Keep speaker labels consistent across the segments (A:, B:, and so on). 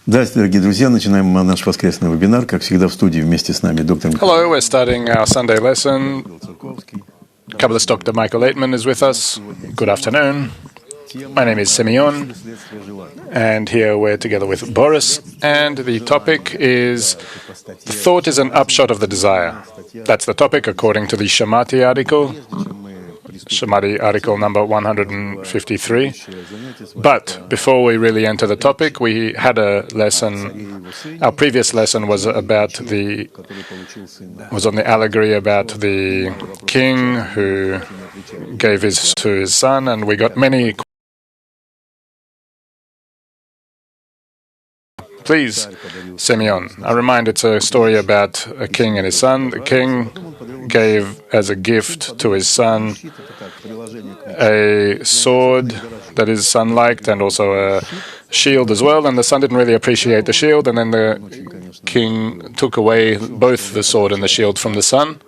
A: Здравствуйте, дорогие друзья. Начинаем наш воскресный вебинар. Как всегда, в студии вместе с нами доктор
B: Hello, we're starting our Sunday lesson. Kabbalist Dr. Michael Laitman is with us. Good afternoon. My name is Simeon, and here we're together with Boris. And the topic is the thought is an upshot of the desire. That's the topic according to the Shamati article. Shamati article number 153. But before we really enter the topic, we had a lesson. Our previous lesson was on the allegory about the king who gave to his son, and we got many. Please, Simeon, I remind it's a story about a king and his son. The king gave as a gift to his son a sword that his son liked and also a shield as well, and the son didn't really appreciate the shield, and then the king took away both the sword and the shield from the son.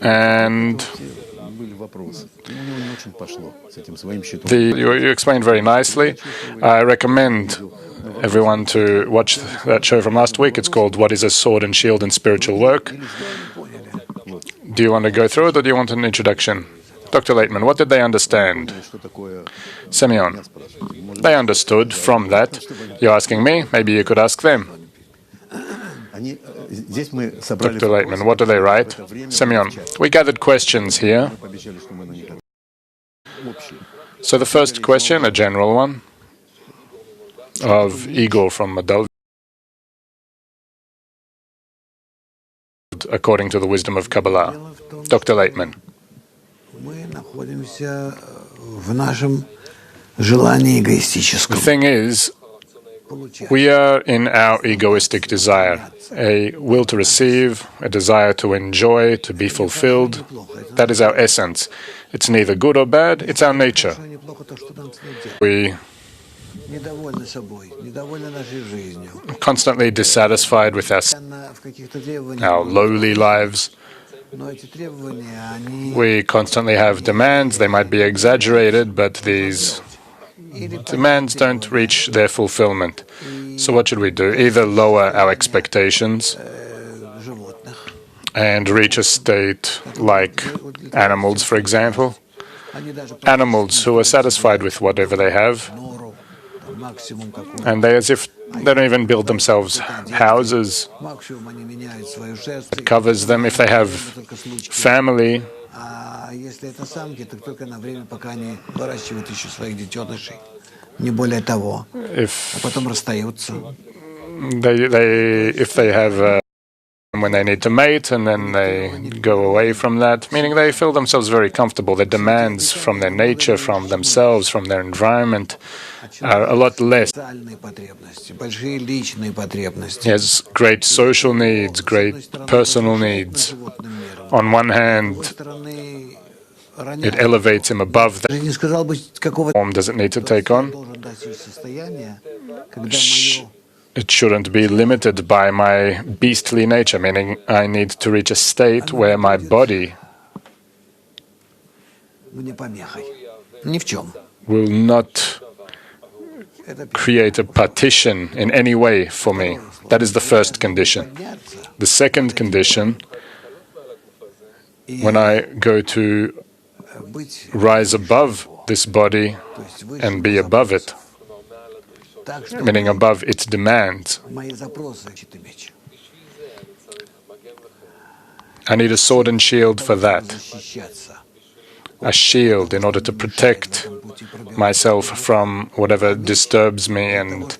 B: And you explained very nicely. I recommend everyone to watch that show from last week. It's called What is a Sword and Shield in Spiritual Work? Do you want to go through it, or do you want an introduction? Dr. Laitman, what did they understand? Simeon, they understood from that. You're asking me, maybe you could ask them. Dr. Laitman, what do they write? Simeon, we gathered questions here. So the first question, a general one, of Igor from Moldova, according to the Wisdom of Kabbalah. Dr. Laitman. The thing is, we are in our egoistic desire, a will to receive, a desire to enjoy, to be fulfilled. That is our essence. It's neither good or bad, it's our nature. We are constantly dissatisfied with our lowly lives. We constantly have demands. They might be exaggerated, but these demands don't reach their fulfillment. So what should we do? Either lower our expectations and reach a state like animals, for example. Animals who are satisfied with whatever they have, and as if they don't even build themselves houses that covers them. If they have family, if they have when they need to mate, and then they go away from that, meaning they feel themselves very comfortable. Their demands from their nature, from themselves, from their environment are a lot less. He has great social needs, great personal needs. On one hand, it elevates him above that form does it need to take on. It shouldn't be limited by my beastly nature, meaning I need to reach a state where my body will not create a partition in any way for me. That is the first condition. The second condition, when I go to rise above this body and be above it, meaning above its demands, I need a sword and shield for that. A shield in order to protect myself from whatever disturbs me and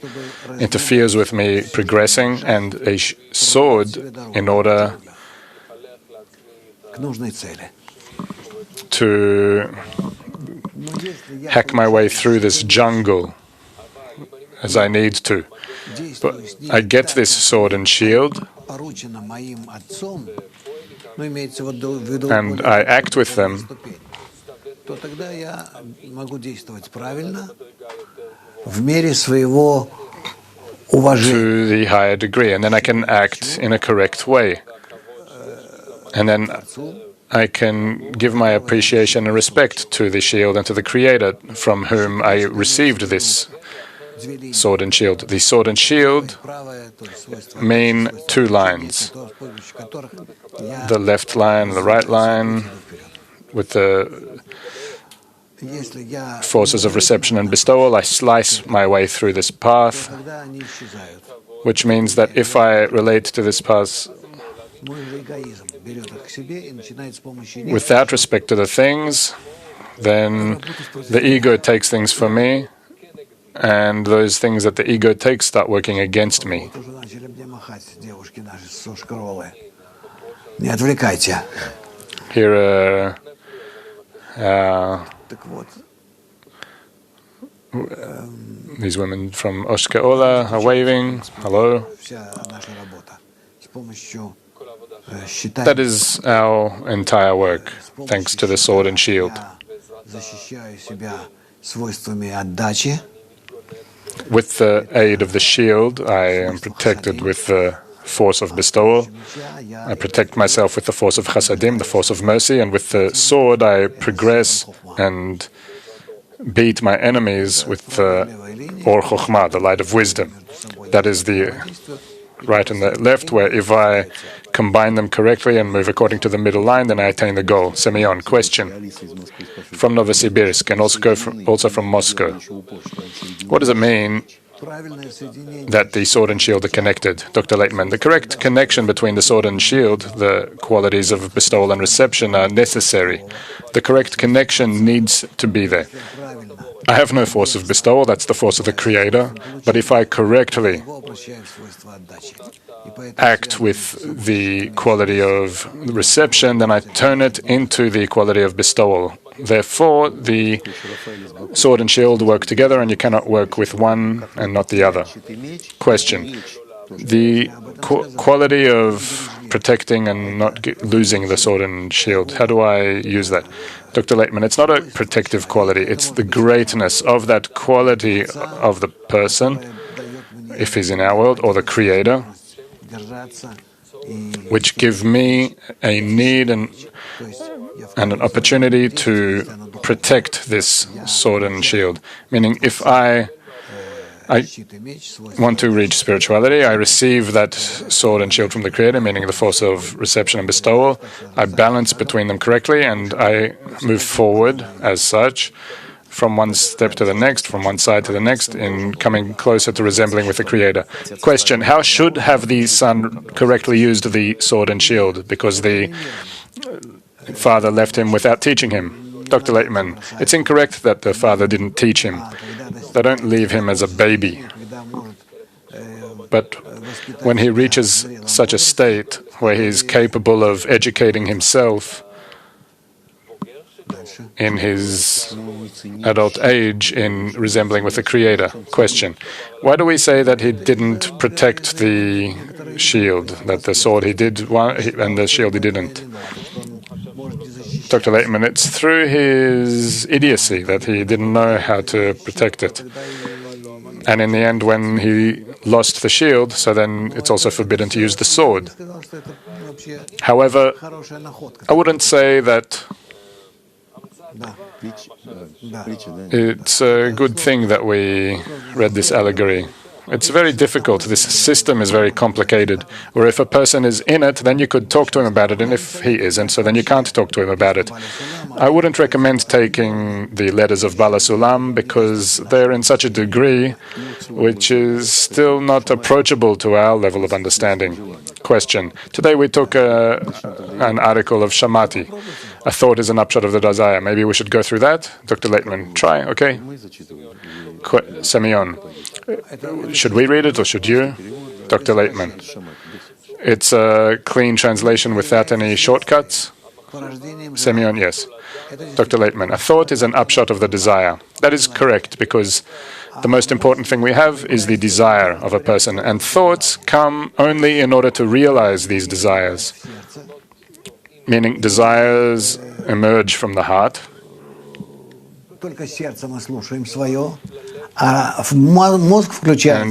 B: interferes with me progressing, and a sword in order to hack my way through this jungle as I need to. But I get this sword and shield, and I act with them to the higher degree, and then I can act in a correct way. And then I can give my appreciation and respect to the shield and to the Creator from whom I received this sword and shield. The sword and shield mean two lines. The left line, the right line, with the forces of reception and bestowal. I slice my way through this path, which means that if I relate to this path without respect to the things, then the ego takes things for me, and those things that the ego takes start working against me. Here these women from Oshkeola are waving. Hello. That is our entire work, thanks to the sword and shield. With the aid of the shield, I am protected with the force of bestowal. I protect myself with the force of chasadim, the force of mercy, and with the sword I progress and beat my enemies with the or chokhmah, the light of wisdom. That is the right and the left, where if I combine them correctly and move according to the middle line, then I attain the goal. Semyon, question from Novosibirsk and also from Moscow. What does it mean that the sword and shield are connected? Dr. Laitman, the correct connection between the sword and shield, the qualities of bestowal and reception, are necessary. The correct connection needs to be there. I have no force of bestowal, that's the force of the Creator, but if I correctly act with the quality of reception, then I turn it into the quality of bestowal. Therefore, the sword and shield work together, and you cannot work with one and not the other. Question. The quality of protecting and not losing the sword and shield, how do I use that? Dr. Laitman, it's not a protective quality, it's the greatness of that quality of the person, if he's in our world, or the Creator, which give me a need and an opportunity to protect this sword and shield. Meaning, if I want to reach spirituality, I receive that sword and shield from the Creator, meaning the force of reception and bestowal. I balance between them correctly, and I move forward as such, from one step to the next, from one side to the next, in coming closer to resembling with the Creator. Question, how should have the son correctly used the sword and shield? Because the father left him without teaching him. Dr. Laitman, it's incorrect that the father didn't teach him. They don't leave him as a baby. But when he reaches such a state where he is capable of educating himself in his adult age in resembling with the Creator. Question. Why do we say that he didn't protect the shield, that the sword he did and the shield he didn't? Dr. Laitman, it's through his idiocy that he didn't know how to protect it. And in the end, when he lost the shield, so then it's also forbidden to use the sword. However, I wouldn't say that it's a good thing that we read this allegory. It's very difficult. This system is very complicated, where if a person is in it, then you could talk to him about it, and if he isn't, so then you can't talk to him about it. I wouldn't recommend taking the letters of Bala Sulam, because they're in such a degree which is still not approachable to our level of understanding. Question. Today we took an article of Shamati. A thought is an upshot of the desire. Maybe we should go through that? Dr. Laitman, try, okay? Semyon, should we read it or should you? Dr. Laitman, it's a clean translation without any shortcuts? Semyon, yes. Dr. Laitman, a thought is an upshot of the desire. That is correct, because the most important thing we have is the desire of a person, and thoughts come only in order to realize these desires. Meaning desires emerge from the heart. And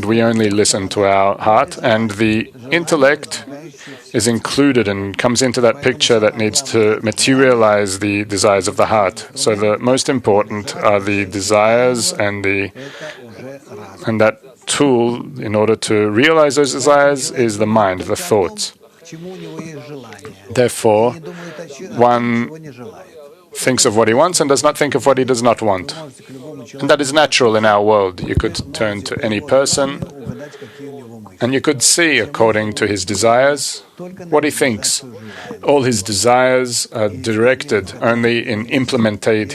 B: we only listen to our heart, and the intellect is included and comes into that picture that needs to materialize the desires of the heart. So the most important are the desires and that tool in order to realize those desires is the mind, the thoughts. Therefore, one thinks of what he wants and does not think of what he does not want. And that is natural in our world. You could turn to any person and you could see, according to his desires, what he thinks. All his desires are directed only in implementing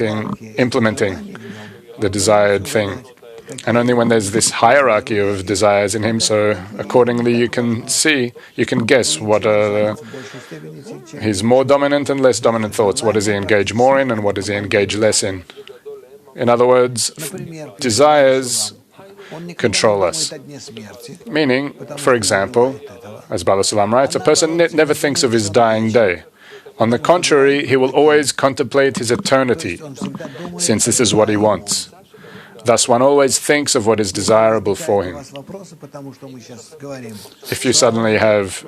B: the desired thing. And only when there's this hierarchy of desires in him, so accordingly you can guess what are his more dominant and less dominant thoughts. What does he engage more in and what does he engage less in? In other words, desires control us. Meaning, for example, as Bala Sulam writes, a person never thinks of his dying day. On the contrary, he will always contemplate his eternity, since this is what he wants. Thus, one always thinks of what is desirable for him. If you suddenly have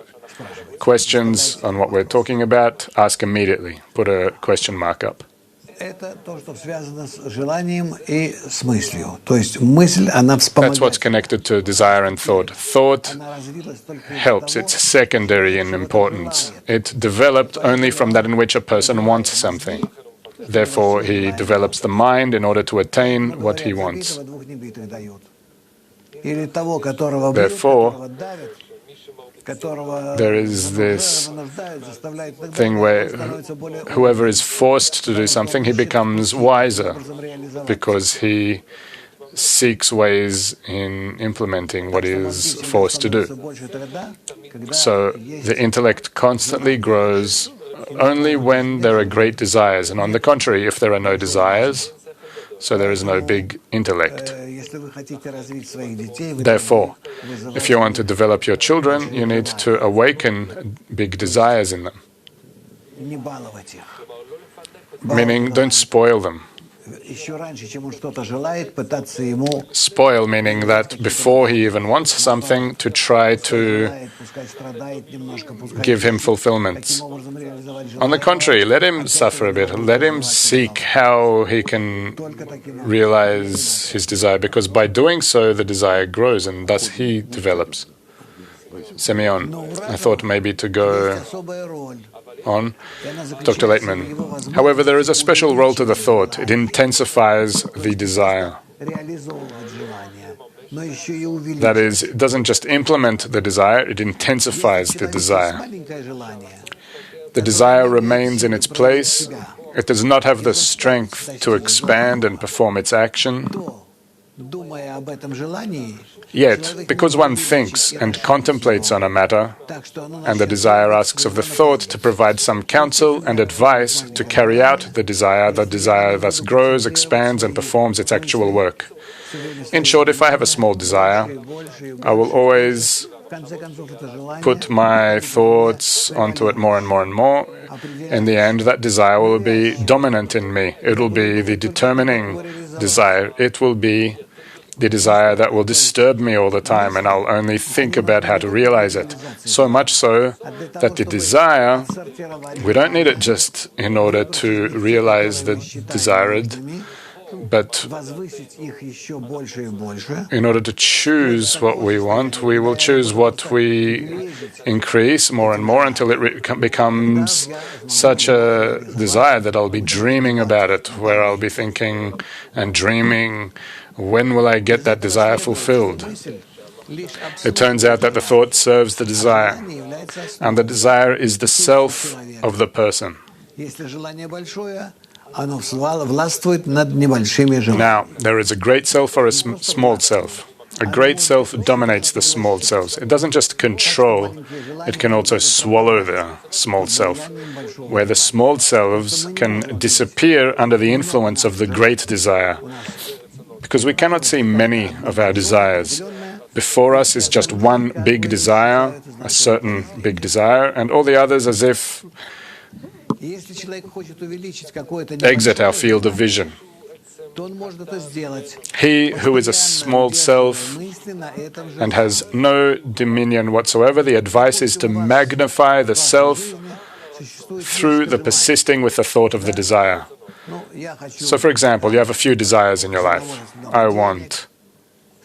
B: questions on what we're talking about, ask immediately. Put a question mark up. That's what's connected to desire and thought. Thought helps. It's secondary in importance. It developed only from that in which a person wants something. Therefore, he develops the mind in order to attain what he wants. Therefore, there is this thing where whoever is forced to do something, he becomes wiser because he seeks ways in implementing what he is forced to do. So the intellect constantly grows only when there are great desires, and on the contrary, if there are no desires, so there is no big intellect. Therefore, if you want to develop your children, you need to awaken big desires in them. Meaning, don't spoil them. Spoil meaning that before he even wants something, to try to give him fulfillments. On the contrary, let him suffer a bit. Let him seek how he can realize his desire, because by doing so, the desire grows and thus he develops. Semyon, I thought maybe to go on. Dr. Laitman. However, there is a special role to the thought. It intensifies the desire. That is, it doesn't just implement the desire, it intensifies the desire. The desire remains in its place. It does not have the strength to expand and perform its action. Yet, because one thinks and contemplates on a matter, and the desire asks of the thought to provide some counsel and advice to carry out the desire thus grows, expands, and performs its actual work. In short, if I have a small desire, I will always put my thoughts onto it more and more and more. In the end, that desire will be dominant in me. It will be the determining desire. It will be the desire that will disturb me all the time, and I'll only think about how to realize it. So much so that the desire, we don't need it just in order to realize the desired, but in order to choose what we want, we will choose what we increase more and more until it becomes such a desire that I'll be dreaming about it, where I'll be thinking and dreaming, when will I get that desire fulfilled? It turns out that the thought serves the desire, and the desire is the self of the person. Now, there is a great self or a small self. A great self dominates the small selves. It doesn't just control, it can also swallow the small self, where the small selves can disappear under the influence of the great desire. Because we cannot see many of our desires. Before us is just one big desire, a certain big desire, and all the others as if exit our field of vision. He who is a small self and has no dominion whatsoever. The advice is to magnify the self through the persisting with the thought of the desire. So, for example, you have a few desires in your life. I want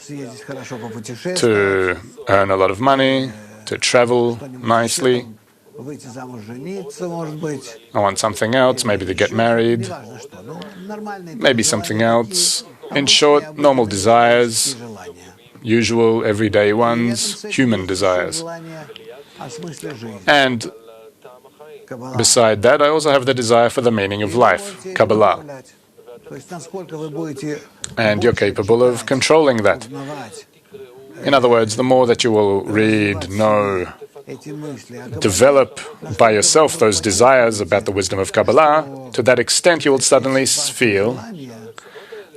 B: to earn a lot of money, to travel nicely. I want something else, maybe to get married, maybe something else. In short, normal desires, usual, everyday ones, human desires. And beside that, I also have the desire for the meaning of life, Kabbalah. And you're capable of controlling that. In other words, the more that you will read, know, develop by yourself those desires about the wisdom of Kabbalah, to that extent you will suddenly feel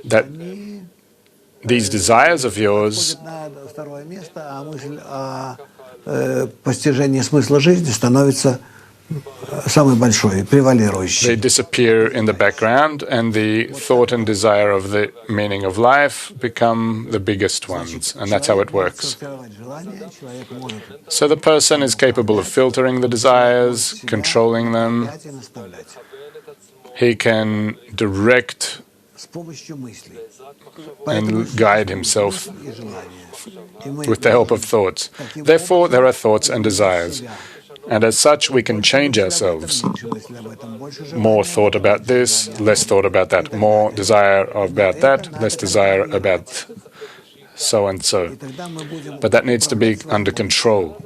B: that these desires of yours they disappear in the background, and the thought and desire of the meaning of life become the biggest ones, and that's how it works. So the person is capable of filtering the desires, controlling them. He can direct and guide himself with the help of thoughts. Therefore, there are thoughts and desires. And as such, we can change ourselves. More thought about this, less thought about that. More desire about that, less desire about so and so. But that needs to be under control.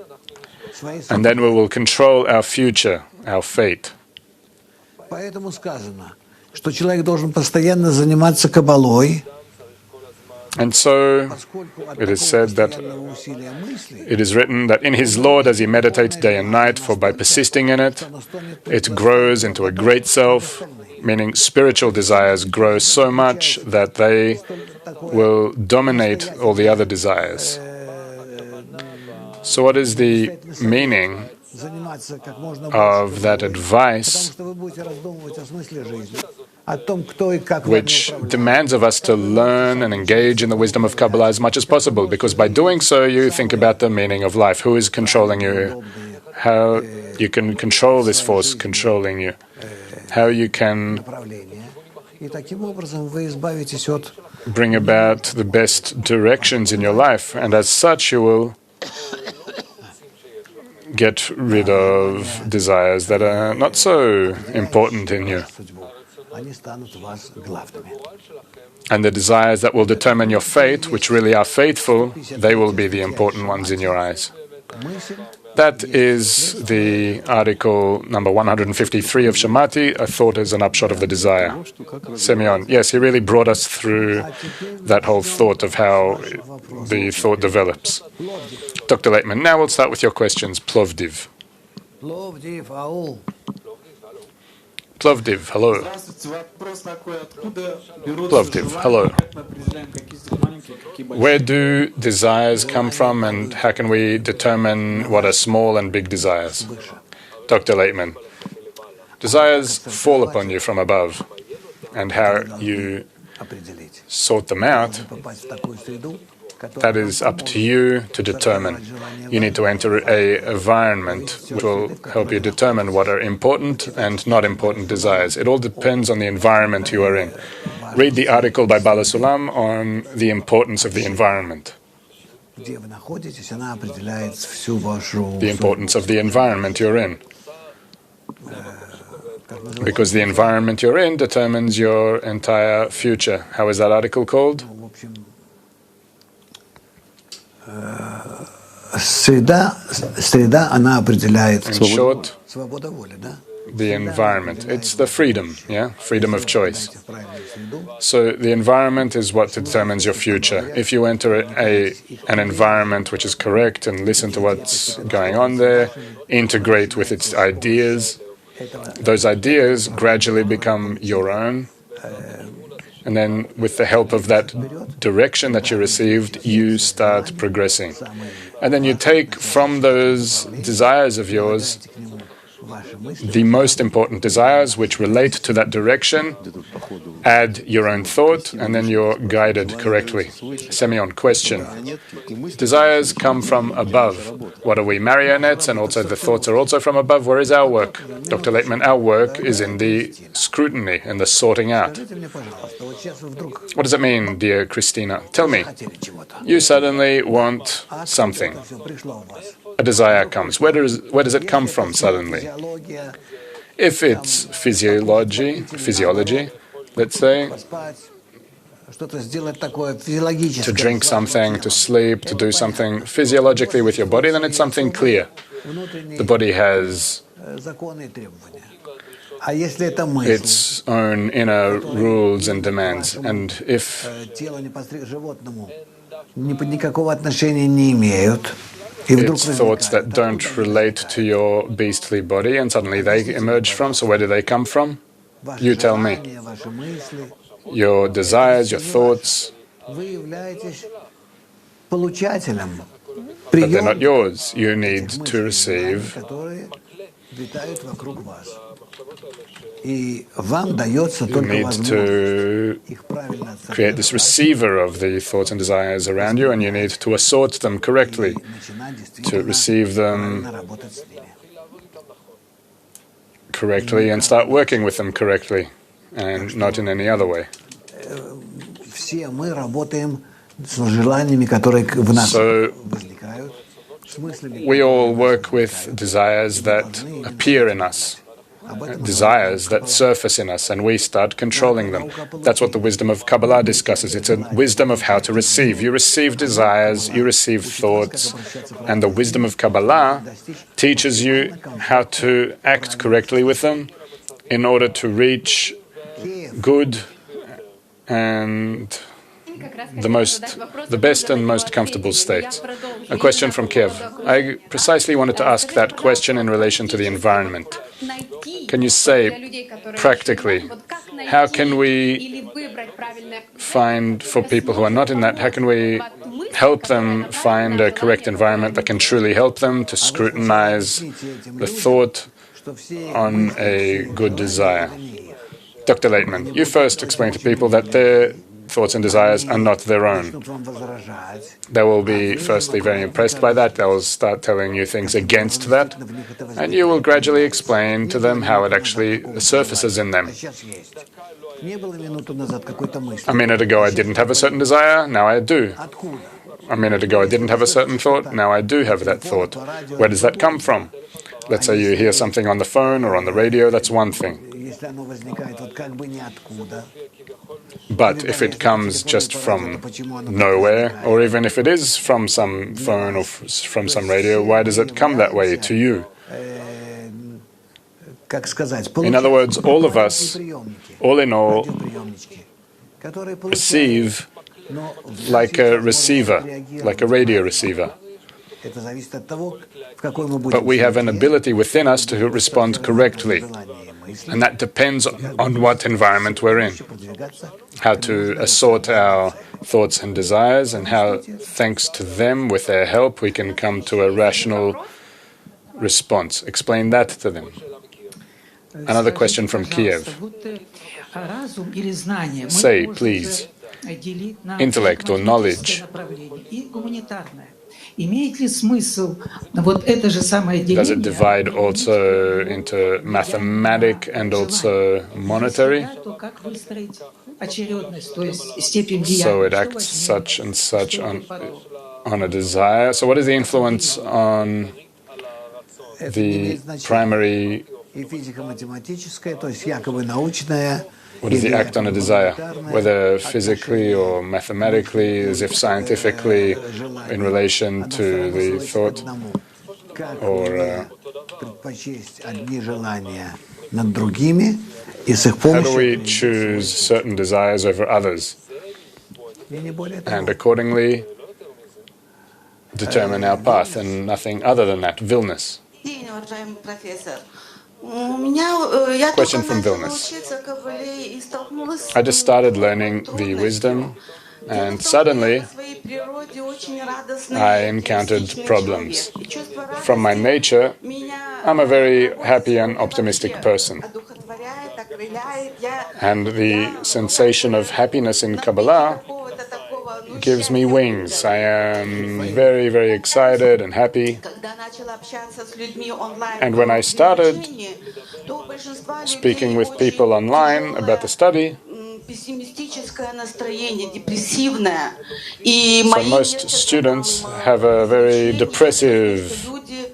B: And then we will control our future, our fate. And so it is said that it is written that in his Lord as he meditates day and night, for by persisting in it, it grows into a great self, meaning spiritual desires grow so much that they will dominate all the other desires. So what is the meaning of that advice which demands of us to learn and engage in the wisdom of Kabbalah as much as possible? Because by doing so, you think about the meaning of life. Who is controlling you? How you can control this force controlling you? How you can bring about the best directions in your life. And as such, you will get rid of desires that are not so important in you. And the desires that will determine your fate, which really are faithful, they will be the important ones in your eyes. That is the article number 153 of Shamati, A Thought is an Upshot of the Desire. Semyon, yes, he really brought us through that whole thought of how the thought develops. Dr. Laitman, now we'll start with your questions. Plovdiv. Plovdiv, hello. Plovdiv, hello. Where do desires come from, and how can we determine what are small and big desires? Dr. Laitman, desires fall upon you from above, and how you sort them out, that is up to you to determine. You need to enter an environment which will help you determine what are important and not important desires. It all depends on the environment you are in. Read the article by Bala Sulam on the importance of the environment. The importance of the environment you're in. Because the environment you're in determines your entire future. How is that article called? In short, the environment. It's the freedom, yeah? Freedom of choice. So the environment is what determines your future. If you enter an environment which is correct and listen to what's going on there, integrate with its ideas, those ideas gradually become your own. And then with the help of that direction that you received, you start progressing. And then you take from those desires of yours the most important desires which relate to that direction, add your own thought, and then you're guided correctly. Semyon, question. Desires come from above. What are we, marionettes? And also the thoughts are also from above. Where is our work? Dr. Laitman, our work is in the scrutiny and the sorting out. What does it mean, dear Christina? Tell me. You suddenly want something. A desire comes. Where does it come from suddenly? If it's physiology, let's say, to drink something, to sleep, to do something physiologically with your body, then it's something clear. The body has its own inner rules and demands. And if it's thoughts that don't relate to your beastly body, and suddenly they emerge from, so where do they come from? You tell me. Your desires, your thoughts, but they're not yours. You need to receive. You need to create this receiver of the thoughts and desires around you, and you need to assort them correctly, to receive them correctly and start working with them correctly, and not in any other way. So, we all work with desires that appear in us, desires that surface in us, and we start controlling them. That's what the wisdom of Kabbalah discusses. It's a wisdom of how to receive. You receive desires, you receive thoughts, and the wisdom of Kabbalah teaches you how to act correctly with them in order to reach good and the best and most comfortable state. A question from Kiev. I precisely wanted to ask that question in relation to the environment. Can you say practically, how can we find, for people who are not in that, how can we help them find a correct environment that can truly help them to scrutinize the thought on a good desire? Dr. Laitman, you first explain to people that their thoughts and desires are not their own. They will be firstly very impressed by that. They will start telling you things against that, and you will gradually explain to them how it actually surfaces in them. A minute ago I didn't have a certain desire, now I do. A minute ago I didn't have a certain thought, now I do have that thought. Where does that come from? Let's say you hear something on the phone or on the radio, that's one thing. But if it comes just from nowhere, or even if it is from some phone or from some radio, why does it come that way to you? In other words, all of us, all in all, receive like a receiver, like a radio receiver. But we have an ability within us to respond correctly. And that depends on what environment we're in. How to assort our thoughts and desires, and how, thanks to them, with their help, we can come to a rational response. Explain that to them. Another question from Kiev. Say, please, intellect or knowledge, does it divide also into mathematic and also monetary? So it acts such and such on a desire. So what is the influence on the primary? What does the act on a desire, whether physically or mathematically, as if scientifically, in relation to the thought, or how do we choose certain desires over others, and accordingly determine our path, and nothing other than that, Vilnius. Question from Vilnius. I just started learning the wisdom, and suddenly I encountered problems. From my nature, I'm a very happy and optimistic person. And the sensation of happiness in Kabbalah gives me wings. I am very, very excited and happy. And when I started speaking with people online about the study, so most students have a very depressive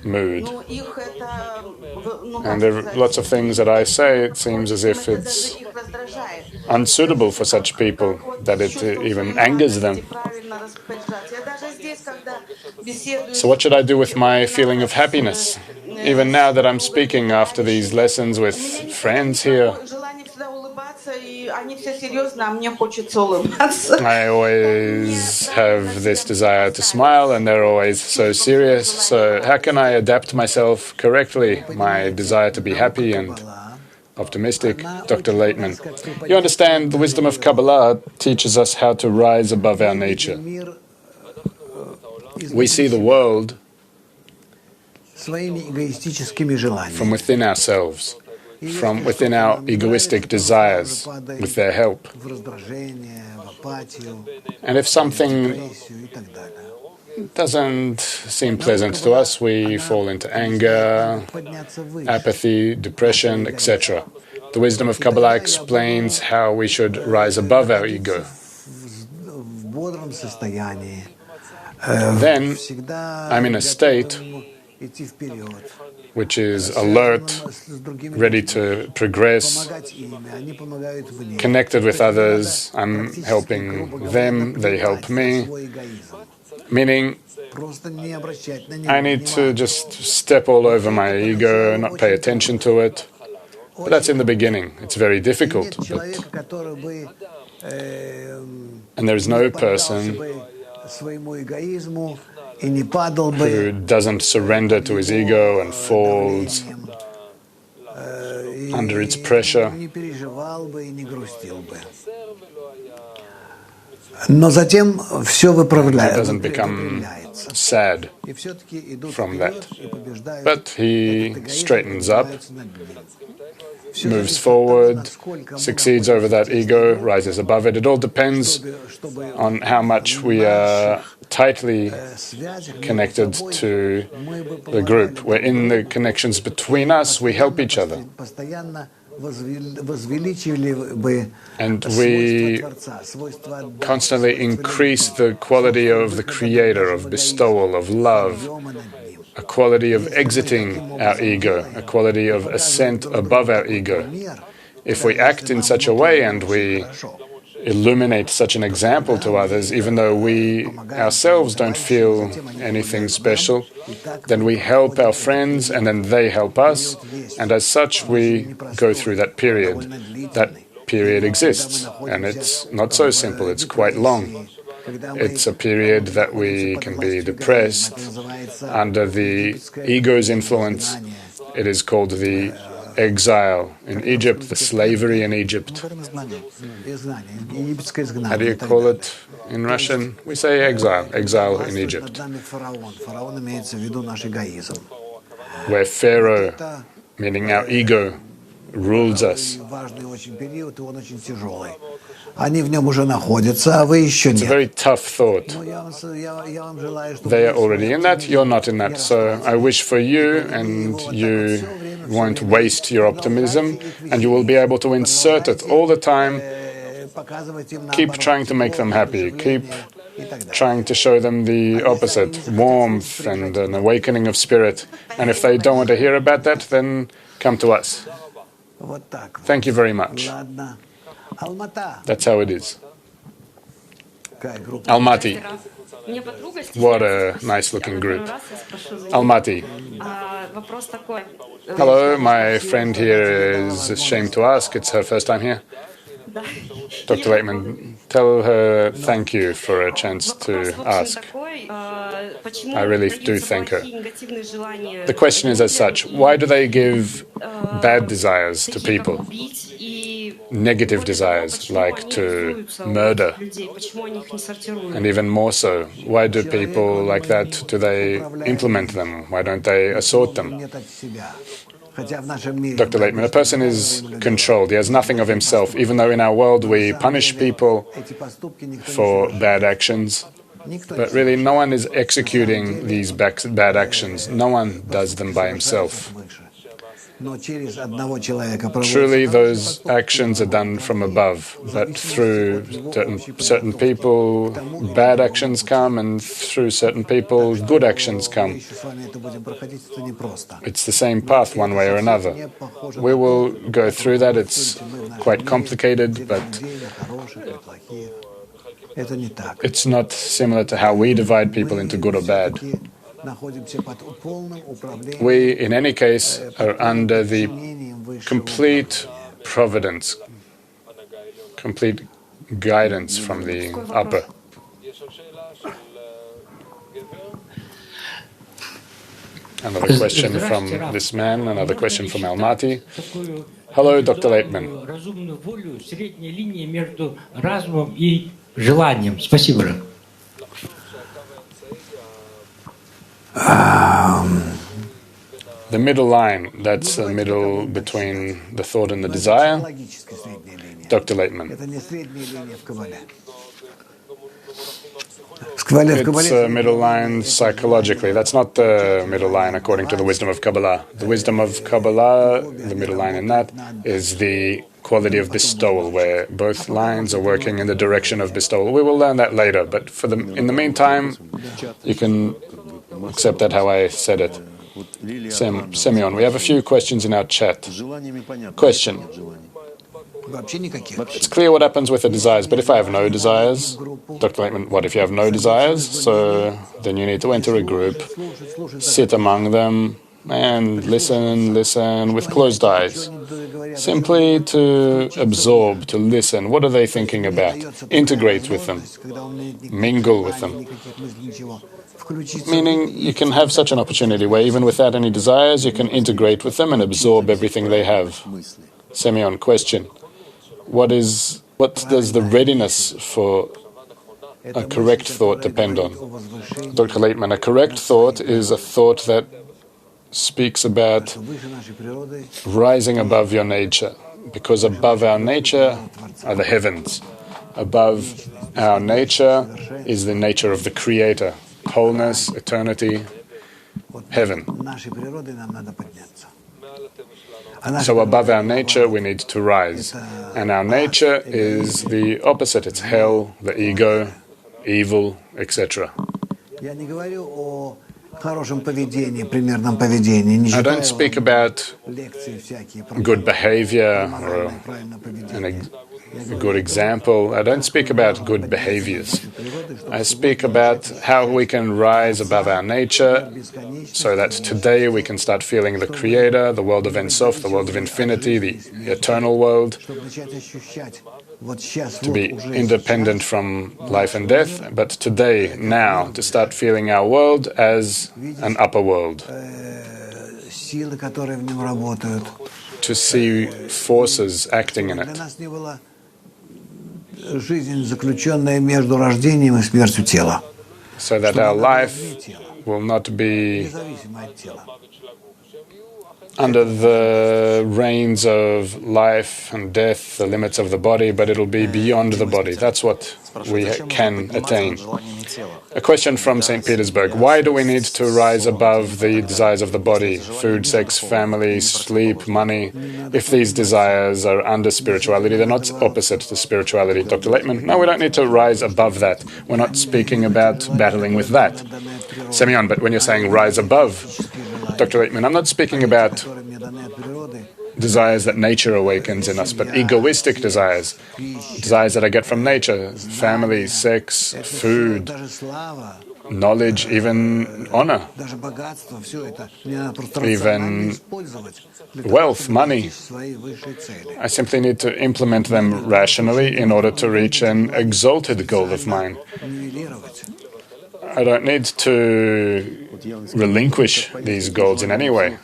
B: mood. And there are lots of things that I say, it seems as if it's unsuitable for such people, that it even angers them. So what should I do with my feeling of happiness? Even now that I'm speaking after these lessons with friends here, I always have this desire to smile, and they're always so serious. So how can I adapt myself correctly, my desire to be happy and optimistic? Dr. Laitman, you understand, the wisdom of Kabbalah teaches us how to rise above our nature. We see the world from within ourselves, from within our egoistic desires, with their help. And if something doesn't seem pleasant to us, we fall into anger, apathy, depression, etc. The wisdom of Kabbalah explains how we should rise above our ego. Then I'm in a state which is alert, ready to progress, connected with others. I'm helping them, they help me. Meaning, I need to just step all over my ego, not pay attention to it. But that's in the beginning. It's very difficult. And there is no person who doesn't surrender to his ego and falls under its pressure. He doesn't become sad from that. But he straightens up, moves forward, succeeds over that ego, rises above it. It all depends on how much we are tightly connected to the group. We're in the connections between us, we help each other. And we constantly increase the quality of the Creator, of bestowal, of love, a quality of exiting our ego, a quality of ascent above our ego. If we act in such a way and we illuminate such an example to others, even though we ourselves don't feel anything special, then we help our friends and then they help us, and as such we go through that period. That period exists, and it's not so simple, it's quite long. It's a period that we can be depressed under the ego's influence. It is called the exile in Egypt, the slavery in Egypt. How do you call it in Russian? We say exile, exile in Egypt. Where Pharaoh, meaning our ego, rules us. It's a very tough thought. They are already in that, you're not in that. So I wish for you, and you won't waste your optimism, and you will be able to insert it all the time. Keep trying to make them happy. Keep trying to show them the opposite, warmth and an awakening of spirit. And if they don't want to hear about that, then come to us. Thank you very much. That's how it is. Almaty. What a nice-looking group. Almaty. Hello, my friend here is ashamed to ask. It's her first time here. Dr. Laitman, tell her thank you for a chance to ask. I really do thank her. The question is as such: why do they give bad desires to people? Negative desires, like to murder. And even more so, why do people like that, do they implement them? Why don't they assort them? Dr. Laitman, a person is controlled. He has nothing of himself. Even though in our world we punish people for bad actions, but really no one is executing these bad actions. No one does them by himself. Truly, those actions are done from above, but through certain people, bad actions come, and through certain people, good actions come. It's the same path, one way or another. We will go through that. It's quite complicated, but it's not similar to how we divide people into good or bad. We, in any case, are under the complete providence, complete guidance from the upper. Another question from this man, another question from Almaty. Hello, Dr. Laitman. The middle line, that's the middle between the thought and the desire. Dr. Laitman. It's a middle line psychologically. That's not the middle line according to the Wisdom of Kabbalah. The Wisdom of Kabbalah, the middle line in that, is the quality of bestowal, where both lines are working in the direction of bestowal. We will learn that later, but in the meantime, you can accept that how I said it. Semyon, we have a few questions in our chat. Question. It's clear what happens with the desires, but if I have no desires, Dr. Laitman, what if you have no desires? So then you need to enter a group, sit among them, and listen with closed eyes. Simply to absorb, to listen. What are they thinking about? Integrate with them. Mingle with them. Meaning you can have such an opportunity where even without any desires, you can integrate with them and absorb everything they have. Semyon, question. What does the readiness for a correct thought depend on? Dr. Laitman, a correct thought is a thought that speaks about rising above your nature, because above our nature are the heavens. Above our nature is the nature of the Creator, wholeness, eternity, heaven. So above our nature we need to rise, and our nature is the opposite. It's hell, the ego, evil, etc. I don't speak about good behavior or a good example. I don't speak about good behaviors. I speak about how we can rise above our nature so that today we can start feeling the Creator, the world of Ein Sof, the world of infinity, the eternal world, to be independent from life and death, but today, now, to start feeling our world as an upper world, to see forces acting in it. So that our life will not be under the reins of life and death, the limits of the body, but it'll be beyond the body. That's what we can attain. A question from St. Petersburg. Why do we need to rise above the desires of the body, food, sex, family, sleep, money? If these desires are under spirituality, they're not opposite to spirituality. Dr. Laitman, no, we don't need to rise above that. We're not speaking about battling with that. Semyon, but when you're saying rise above, Dr. Laitman, I'm not speaking about desires that nature awakens in us, but egoistic desires, desires that I get from nature, family, sex, food, knowledge, even honor, even wealth, money. I simply need to implement them rationally in order to reach an exalted goal of mine. I don't need to relinquish these goals in any way.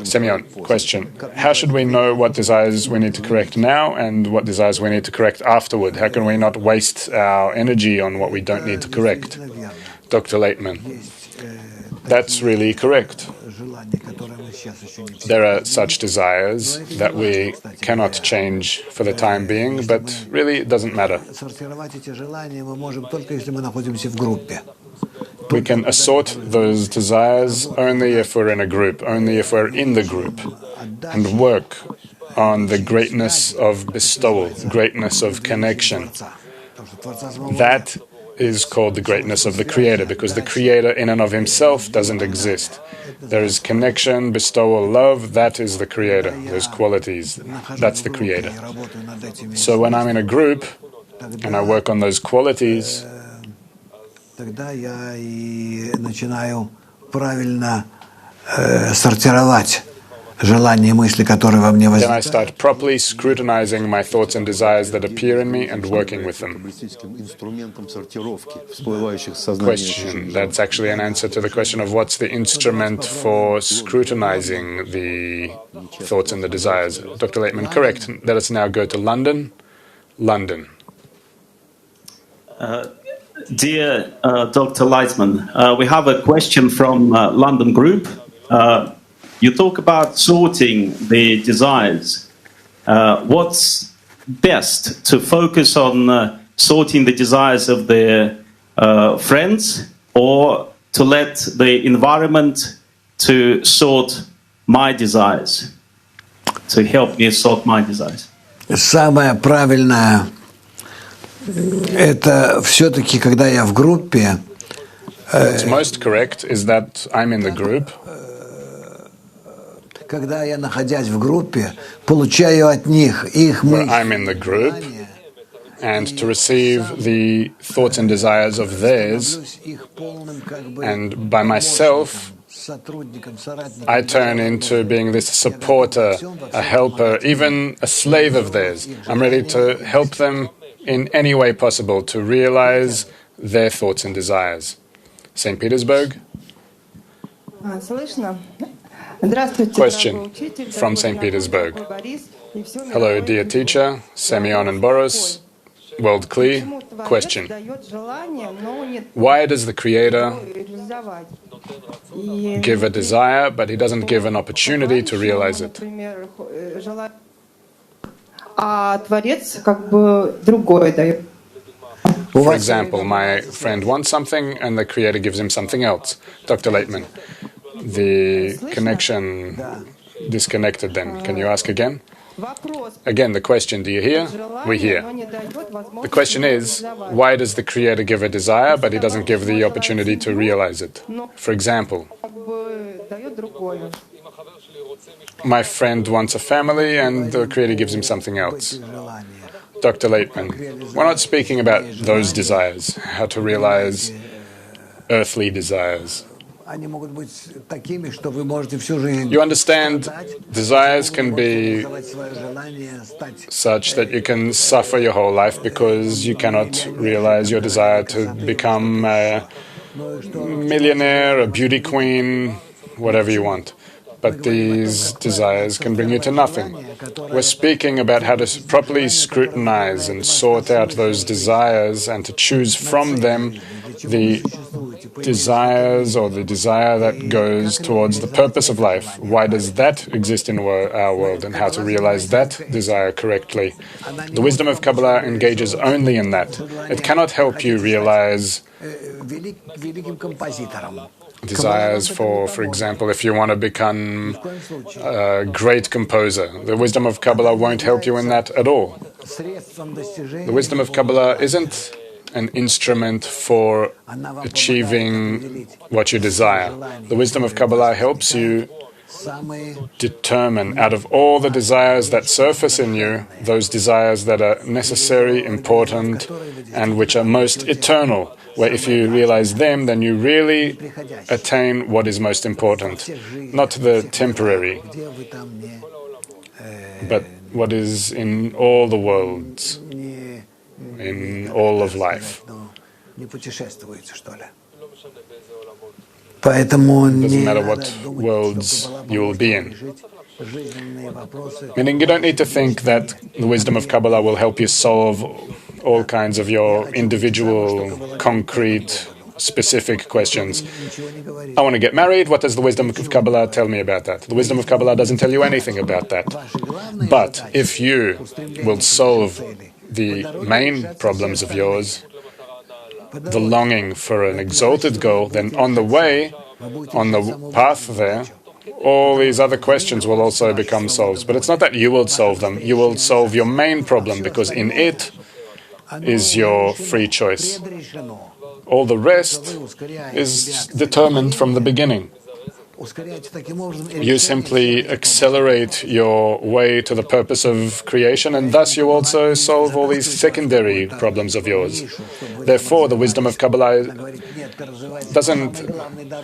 B: Semyon, question. How should we know what desires we need to correct now and what desires we need to correct afterward? How can we not waste our energy on what we don't need to correct? Dr. Laitman. That's really correct. There are such desires that we cannot change for the time being, but really it doesn't matter. We can assort those desires only if we're in a group, only if we're in the group, and work on the greatness of bestowal, greatness of connection. That is called the greatness of the Creator, because the Creator in and of himself doesn't exist. There is connection, bestowal, love, that is the Creator. Those qualities, that's the Creator. So when I'm in a group and I work on those qualities,
C: тогда я и начинаю правильно сортировать желания и мысли, которые во мне возникают.
B: Then I start properly scrutinizing my thoughts and desires that appear in me and working with them. Question. That's actually an answer to the question of what's the instrument for scrutinizing the thoughts and the desires. Dr. Laitman, correct. Let us now go to London. London.
D: Dear Dr. Laitman, we have a question from London Group. You talk about sorting the desires. What's best, to focus on sorting the desires of the friends, or to let the environment to sort my desires, to help me sort my desires?
C: Самое правильное это все-таки, когда я в группе.
B: What's most correct is that I'm in the group.
C: Когда я, находясь в группе, получаю от них их мысли.
B: I'm in the group, and to receive the thoughts and desires of theirs, and by myself, I turn into being this supporter, a helper, even a slave of theirs. I'm ready to help them in any way possible to realize their thoughts and desires. St. Petersburg. Question from St. Petersburg. Hello, dear teacher, Semyon and Boris. World Kli. Question. Why does the Creator give a desire, but he doesn't give an opportunity to realize it? For example, my friend wants something and the Creator gives him something else. Dr. Laitman, the connection disconnected then. Can you ask again? Again, the question, do you hear? We hear. The question is, why does the Creator give a desire, but he doesn't give the opportunity to realize it? For example, my friend wants a family and the Creator gives him something else. Dr. Laitman, we're not speaking about those desires, how to realize earthly desires. You understand, desires can be such that you can suffer your whole life because you cannot realize your desire to become a millionaire, a beauty queen, whatever you want. But these desires can bring you to nothing. We're speaking about how to properly scrutinize and sort out those desires and to choose from them the desires or the desire that goes towards the purpose of life. Why does that exist in our world, and how to realize that desire correctly? The wisdom of Kabbalah engages only in that. It cannot help you realize desires for example, if you want to become a great composer. The wisdom of Kabbalah won't help you in that at all. The wisdom of Kabbalah isn't an instrument for achieving what you desire. The wisdom of Kabbalah helps you determine, out of all the desires that surface in you, those desires that are necessary, important, and which are most eternal, where if you realize them, then you really attain what is most important, not the temporary, but what is in all the worlds, in all of life. It doesn't matter what worlds you will be in. Meaning you don't need to think that the wisdom of Kabbalah will help you solve all kinds of your individual, concrete specific questions. I want to get married. What does the Wisdom of Kabbalah tell me about that? The Wisdom of Kabbalah doesn't tell you anything about that. But if you will solve the main problems of yours, the longing for an exalted goal, then on the way, on the path there, all these other questions will also become solved. But it's not that you will solve them. You will solve your main problem, because in it is your free choice. All the rest is determined from the beginning. You simply accelerate your way to the purpose of creation, and thus you also solve all these secondary problems of yours. Therefore, the Wisdom of Kabbalah doesn't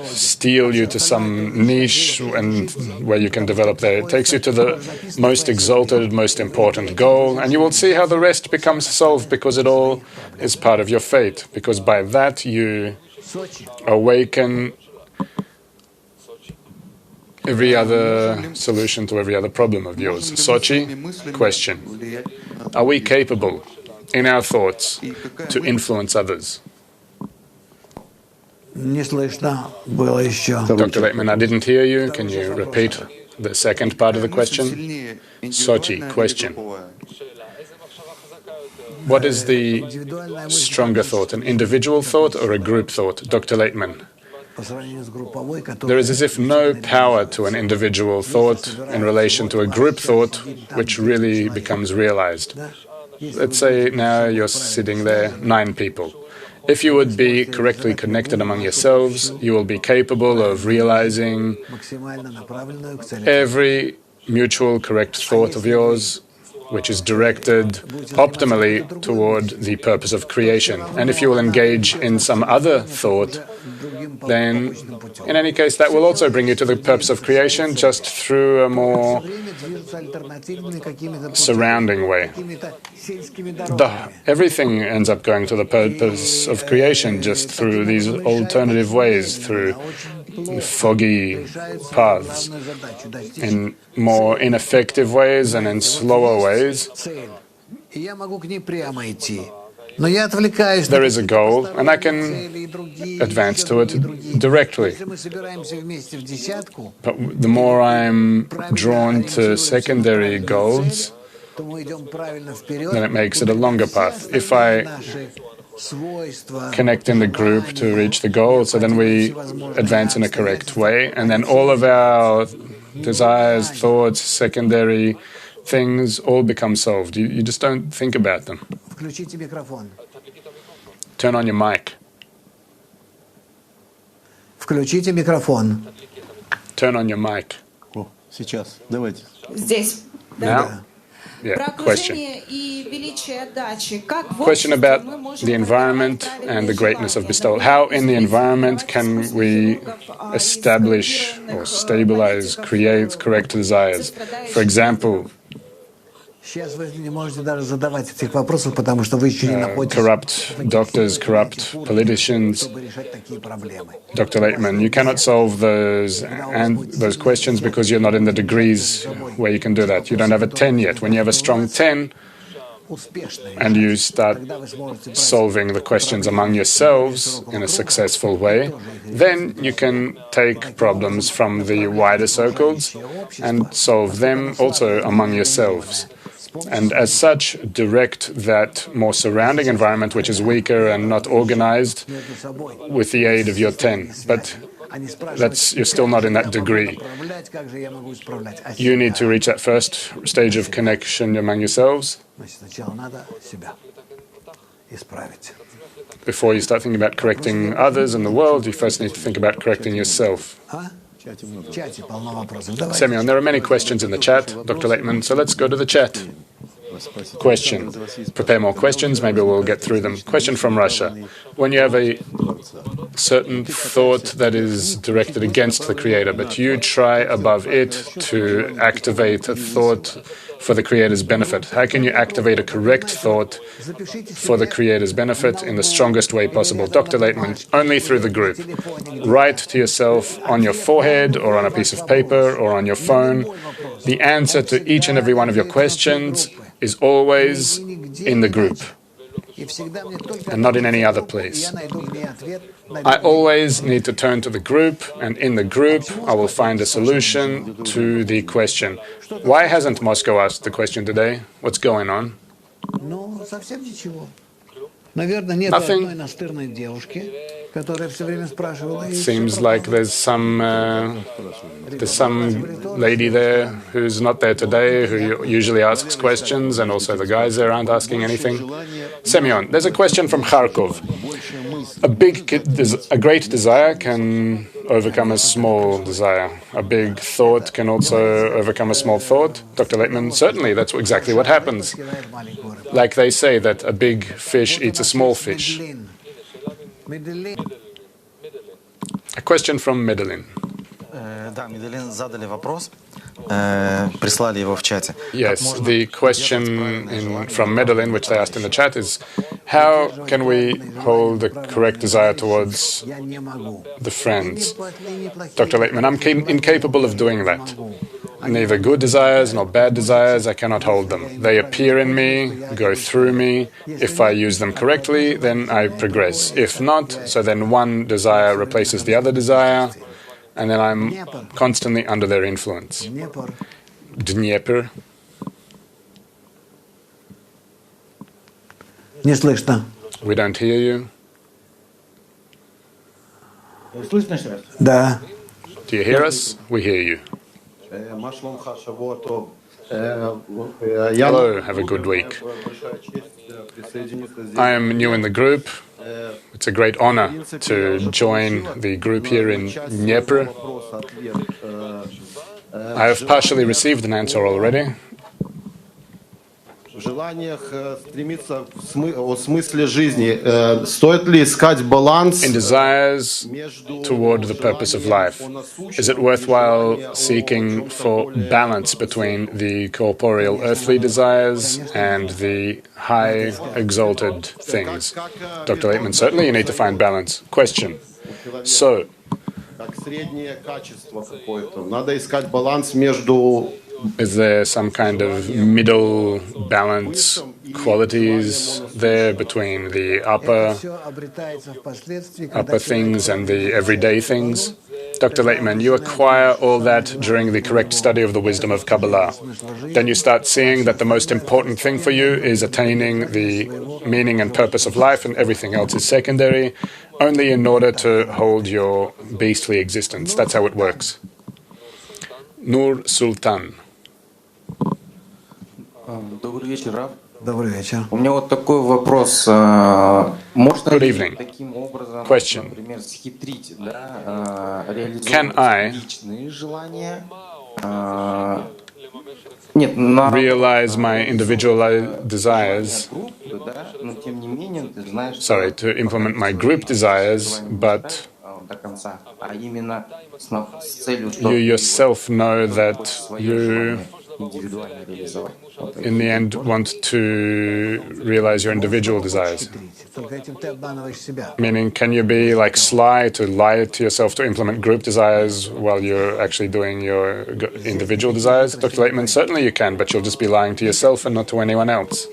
B: steal you to some niche and where you can develop there. It takes you to the most exalted, most important goal, and you will see how the rest becomes solved, because it all is part of your fate, because by that you awaken every other solution to every other problem of yours. Sochi, question. Are we capable in our thoughts to influence others? Dr. Laitman, I didn't hear you. Can you repeat the second part of the question? Sochi, question. What is the stronger thought, an individual thought or a group thought? Dr. Laitman. There is as if no power to an individual thought in relation to a group thought, which really becomes realized. Let's say now you're sitting there, 9 people. If you would be correctly connected among yourselves, you will be capable of realizing every mutual correct thought of yours, which is directed optimally toward the purpose of creation. And if you will engage in some other thought, then in any case that will also bring you to the purpose of creation, just through a more surrounding way. Everything ends up going to the purpose of creation just through these alternative ways, through foggy paths, in more ineffective ways and in slower ways. There is a goal, and I can advance to it directly. But the more I'm drawn to secondary goals, then it makes it a longer path. If I connect in the group to reach the goal, so then we advance in a correct way, and then all of our desires, thoughts, secondary things all become solved. You just don't think about them. Turn on your mic. Turn on your mic.
A: Сейчас, давайте.
E: Здесь.
B: Now? Yeah, question. Question about the environment and the greatness of bestowal. How in the environment can we establish or stabilize, create correct desires? For example, corrupt doctors, corrupt politicians. Dr. Laitman, you cannot solve those questions because you're not in the degrees where you can do that. You don't have a 10 yet. When you have a strong 10 and you start solving the questions among yourselves in a successful way, then you can take problems from the wider circles and solve them also among yourselves. And as such, direct that more surrounding environment, which is weaker and not organized, with the aid of your 10. But you're still not in that degree. You need to reach that first stage of connection among yourselves before you start thinking about correcting others in the world. You first need to think about correcting yourself. Semyon, there are many questions in the chat, Dr. Laitman, so let's go to the chat. Question. Prepare more questions, maybe we'll get through them. Question from Russia. When you have a certain thought that is directed against the Creator, but you try above it to activate a thought for the Creator's benefit, how can you activate a correct thought for the Creator's benefit in the strongest way possible? Dr. Laitman, only through the group. Write to yourself on your forehead or on a piece of paper or on your phone. The answer to each and every one of your questions is always in the group. and not in any other place. I always need to turn to the group, and in the group I will find a solution to the question. Why hasn't Moscow asked the question today? What's going on? Nothing. Seems like there's some lady there who's not there today, who usually asks questions, and also the guys there aren't asking anything. Semyon, there's a question from Kharkov. A great desire can overcome a small desire. A big thought can also overcome a small thought. Dr. Laitman, certainly, that's exactly what happens. Like they say that a big fish eats a small fish. A question from Medellin. Yes, the question from Medellin, which they asked in the chat, is how can we hold the correct desire towards the friends? Dr. Laitman, I'm incapable of doing that. Neither good desires nor bad desires, I cannot hold them. They appear in me, go through me. If I use them correctly, then I progress. If not, so then one desire replaces the other desire, and then I'm constantly under their influence. Dnieper. We don't hear you.
C: Да.
B: Do you hear us? We hear you. Hello, have a good week. I am new in the group. It's a great honor to join the group here in Dnieper. I have partially received an answer already. In desires toward the purpose of life, is it worthwhile seeking for balance between the corporeal earthly desires and the high exalted things? Dr. Laitman, certainly you need to find balance. Question. So, is there some kind of middle balance qualities there between the upper things and the everyday things? Dr. Laitman, you acquire all that during the correct study of the wisdom of Kabbalah. Then you start seeing that the most important thing for you is attaining the meaning and purpose of life, and everything else is secondary, only in order to hold your beastly existence. That's how it works. Nur Sultan.
E: Добрый вечер, Рав.
C: Добрый вечер.
E: У меня вот такой вопрос. Можно ли таким образом, например, схитрить, да, реализовать личные желания? Нет,
B: realize my individual desires, to implement my group desires, but you yourself know that you in the end want to realize your individual desires. Meaning, can you be like sly to lie to yourself to implement group desires while you're actually doing your individual desires? Dr. Laitman, certainly you can, but you'll just be lying to yourself and not to anyone else.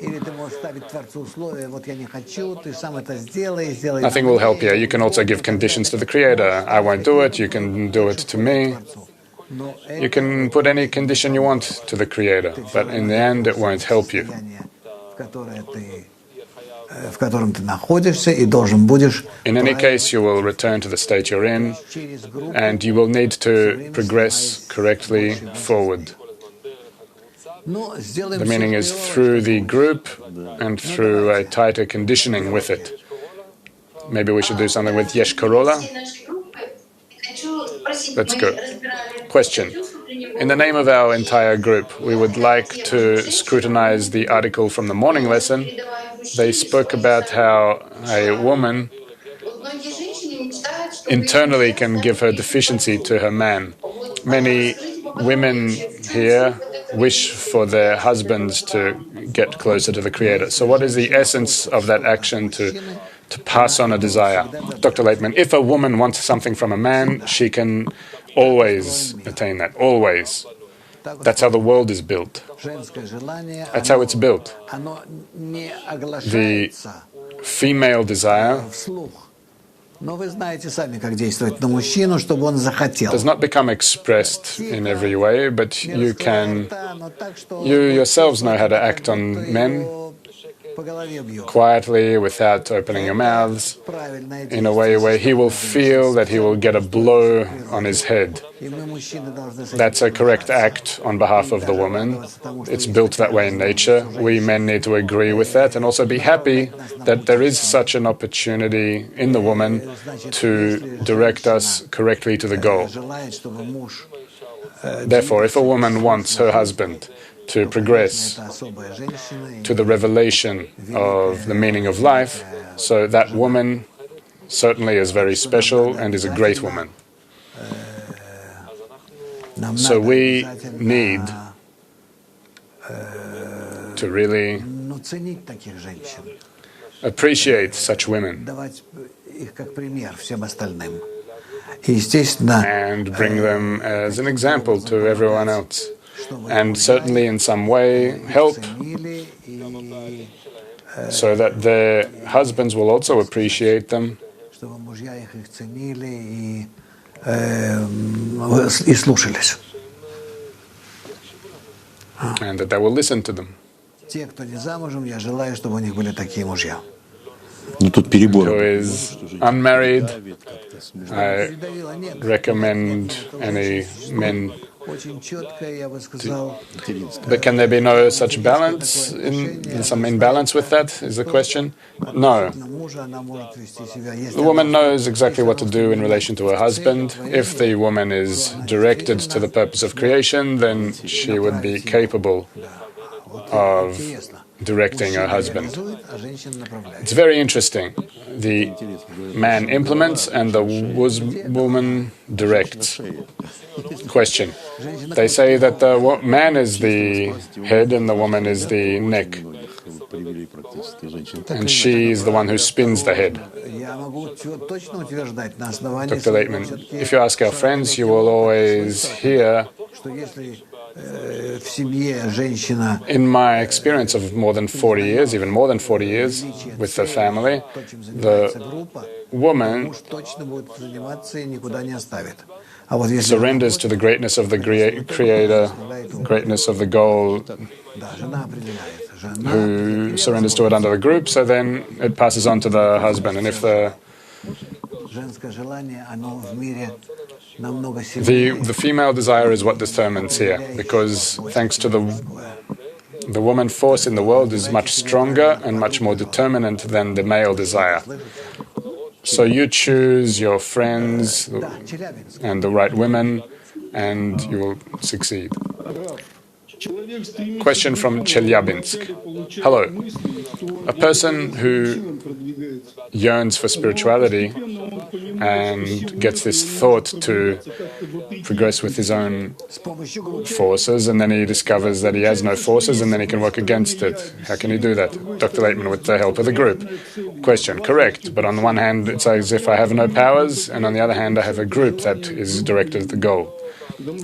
B: Nothing will help you. You can also give conditions to the Creator. I won't do it, you can do it to me. You can put any condition you want to the Creator, but in the end it won't help you. In any case, you will return to the state you're in, and you will need to progress correctly forward. The meaning is through the group and through a tighter conditioning with it. Maybe we should do something with Yesh Korola. Let's go. Question. In the name of our entire group, we would like to scrutinize the article from the morning lesson. They spoke about how a woman internally can give her deficiency to her man. Many women here wish for their husbands to get closer to the Creator. So what is the essence of that action to pass on a desire? Dr. Laitman, if a woman wants something from a man, she can always attain that, always. That's how the world is built. That's how it's built. The female desire
C: Но вы знаете сами, как действовать на мужчину, чтобы он захотел.
B: does not become expressed in every way, but you yourselves know how to act on men quietly, without opening your mouths, in a way where he will feel that he will get a blow on his head. That's a correct act on behalf of the woman. It's built that way in nature. We men need to agree with that and also be happy that there is such an opportunity in the woman to direct us correctly to the goal. Therefore, if a woman wants her husband to progress to the revelation of the meaning of life, so that woman certainly is very special and is a great woman. So we need to really appreciate such women and bring them as an example to everyone else. And certainly in some way help so that their husbands will also appreciate them and that they will listen to them. Who is unmarried, I recommend any men. But can there be no such balance, some imbalance with that, is the question? No. The woman knows exactly what to do in relation to her husband. If the woman is directed to the purpose of creation, then she would be capable of directing her husband. It's very interesting. The man implements and the woman directs. Question. They say that the man is the head and the woman is the neck. And she is the one who spins the head. Dr. Laitman, if you ask our friends, you will always hear, in my experience of more than 40 years, even more than 40 years with the family, the woman surrenders to the greatness of the Creator, greatness of the goal, who surrenders to it under the group, so then it passes on to the husband. And if the female desire is what determines here, because thanks to the woman force in the world is much stronger and much more determinant than the male desire. So you choose your friends and the right women, and you will succeed. Question from Chelyabinsk. Hello. A person who yearns for spirituality and gets this thought to progress with his own forces, and then he discovers that he has no forces, and then he can work against it. How can he do that? Dr. Laitman, with the help of the group. Question, correct. But on the one hand, it's as if I have no powers, and on the other hand, I have a group that is directed at the goal.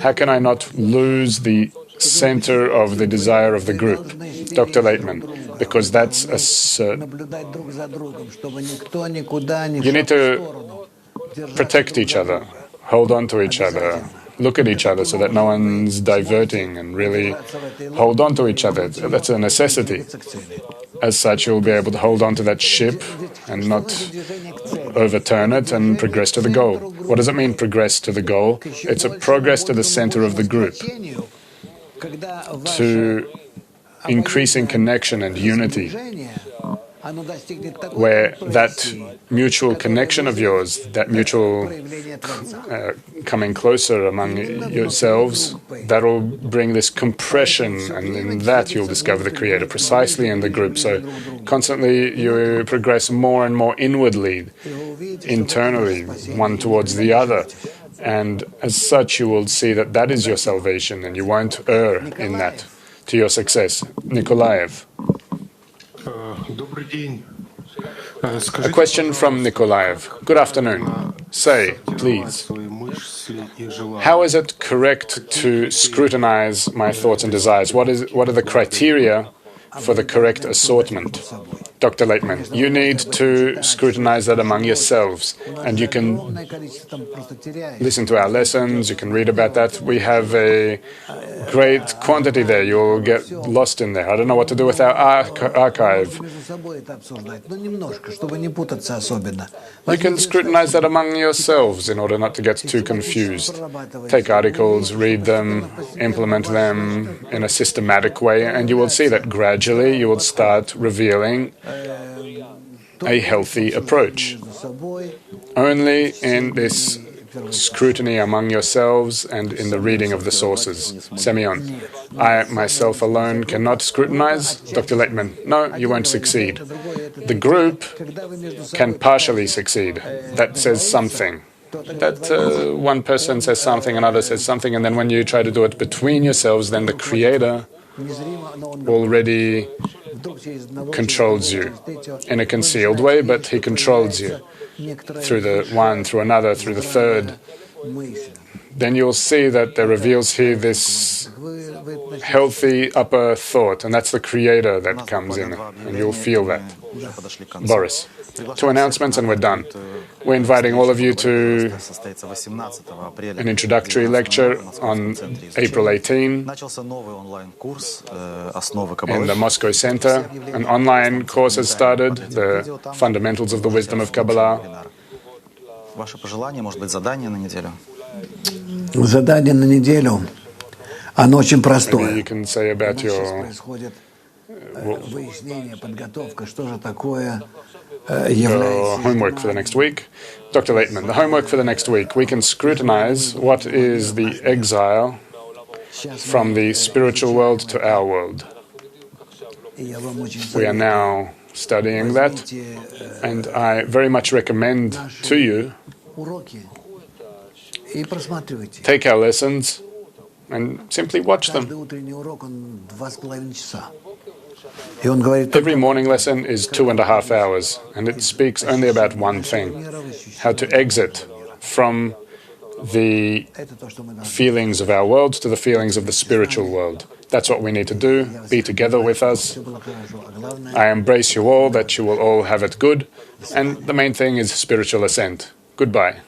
B: How can I not lose the center of the desire of the group? Dr. Laitman, because that's a certain... You need to protect each other, hold on to each other, look at each other so that no one's diverting, and really hold on to each other. That's a necessity. As such, you'll be able to hold on to that ship and not overturn it and progress to the goal. What does it mean, progress to the goal? It's a progress to the center of the group, to increasing connection and unity, where that mutual connection of yours, that mutual coming closer among yourselves, that will bring this compression, and in that you'll discover the Creator precisely in the group. So constantly you progress more and more inwardly, internally, one towards the other. And as such, you will see that that is your salvation, and you won't err in that to your success. Nikolaev. A question from Nikolaev. Good afternoon. Say, please, how is it correct to scrutinize my thoughts and desires? What are the criteria for the correct assortment. Dr. Laitman, you need to scrutinize that among yourselves, and you can listen to our lessons, you can read about that. We have a great quantity there. You'll get lost in there. I don't know what to do with our archive. You can scrutinize that among yourselves in order not to get too confused. Take articles, read them, implement them in a systematic way, and you will see that gradually you will start revealing a healthy approach. Only in this scrutiny among yourselves and in the reading of the sources. Semyon, I myself alone cannot scrutinize. Dr. Laitman, no, you won't succeed. The group can partially succeed. That says something. That one person says something, another says something, and then when you try to do it between yourselves, then the Creator already controls you in a concealed way, but He controls you through the one, through another, through the third. Then you'll see that there reveals here this healthy upper thought, and that's the Creator that comes in, and you'll feel that. Boris, 2 announcements and we're done. We're inviting all of you to an introductory lecture on April 18 in the Moscow Center. An online course has started, the Fundamentals of the Wisdom of Kabbalah.
C: Задание на неделю, оно очень простое.
B: Maybe you can say about your
C: выяснение, подготовка, что же такое
B: homework for the next week. Dr. Laitman, the homework for the next week. We can scrutinize what is the exile from the spiritual world to our world. We are now studying that, and I very much recommend to you take our lessons and simply watch them. Every morning lesson is 2.5 hours, and it speaks only about one thing: how to exit from the feelings of our world to the feelings of the spiritual world. That's what we need to do. Be together with us. I embrace you all, that you will all have it good, and the main thing is spiritual ascent. Goodbye.